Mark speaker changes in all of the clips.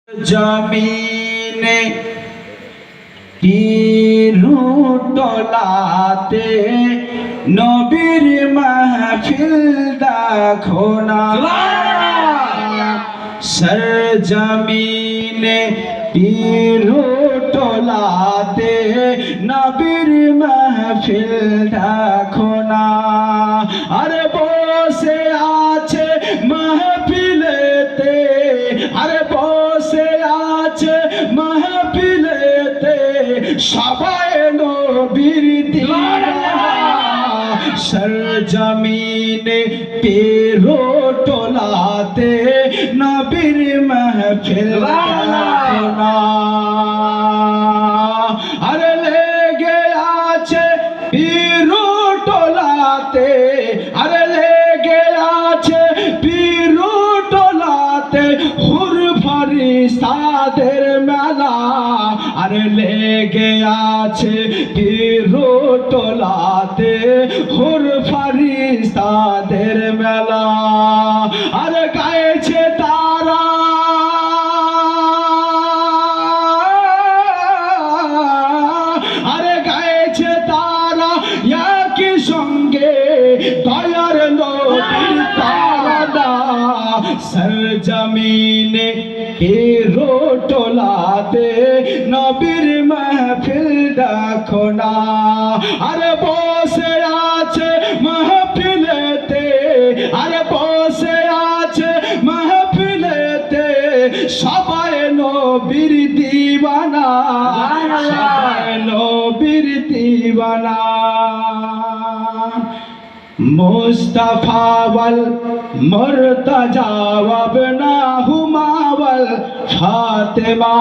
Speaker 1: जमीने তীরুতলাতে নবীর মাহফিল দেখো না সরজমিনে তীরুতলাতে নবীর মাহফিল দেখো না আরে বসে আছে মাহফিলেতে আরে বসে আছে মাহফিলেতে সবাই নবীর দিওয়ানা সরজমিনে তীরুতলাতে নবীর মাহফিল দেখো না আরে লেগে আছে তীরুতলাতে আরে লেগে আছে তীরুতলাতে হুর ফরিস্তাদের মেলা আরে লেগে আছে তীরুতলাতে হুর ফরিস্তাদের মেলা আরে গাইছে তারা আরে গাইছে তারা একই সঙ্গে দয়ার নবীর তারা সরজমিনে তীরুতলাতে নবীর মাহফিল দেখো না আরে বসে আছে মাহফিলেতে আরে বসে আছে মাহফিলেতে সবাই নবীর দিওয়ানা সবাই নবীর দিওয়ানা मुस्तफा वल मुर्तजा वबना हुमावल फातिमा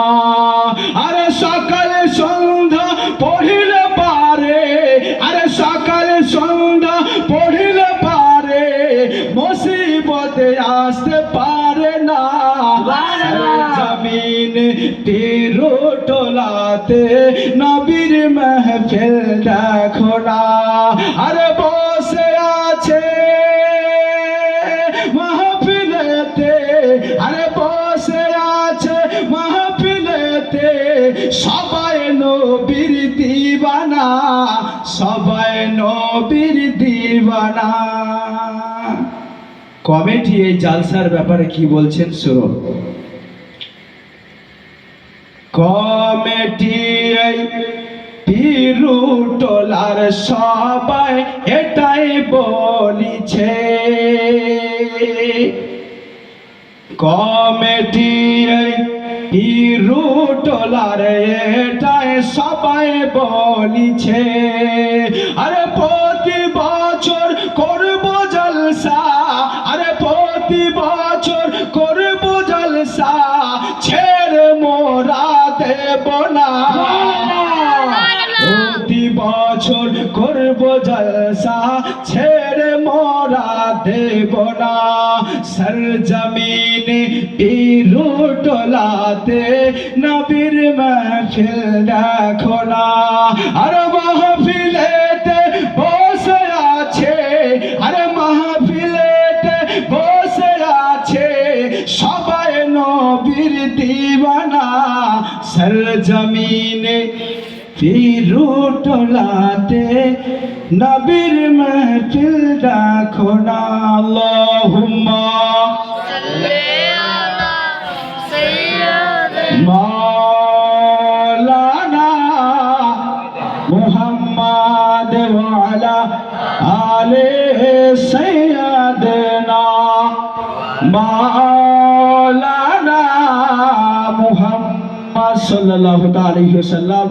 Speaker 1: अरे सकल सन्ध्या पढ़िले पारे अरे सकल सन्ध्या पढ़िले पारे मुसीबत आसते पारे ना जमीन তীরুতলাতে নবীর মাহফিল দেখো না আরে বসে আছে মাহফিলেতে আরে বসে আছে মাহফিলেতে সবাই নবীর দিওয়ানা সবাই নবীর দিওয়ানা কমিটি এই জালসার ব্যাপারে কি বলছেন শুনুন কমিটি এই তীরুতলার সবাই এটাই বলিছে কমিটি এই তীরুতলার এটাই সবাই বলিছে আরে প্রতি বছর করব জলসা আরে প্রতি বছর করব জলসা ছেড়ে মোরা দেব না প্রতি বছর করব জলসা ছেড়ে মোরা দেব না সরজমিনে তীরুতলাতে নবীর মাহফিল দেখো না আরে মাহফিলেতে বসে আছে আরে মাহফিলেতে বসে আছে সবাই নবীর দিওয়ানা সরজমিনে তীরুতলাতে নবীর মাহফিল দেখো না আল্লাহুম্মা সাল্লি আলা সাইয়্যিদিনা মাওলানা মুহাম্মদ ওয়া আলা আলি সাইয়্যিদিনা মাওলানা মুহাম্মদ সাল্লাল্লাহু আলাইহি ওয়াসাল্লাম।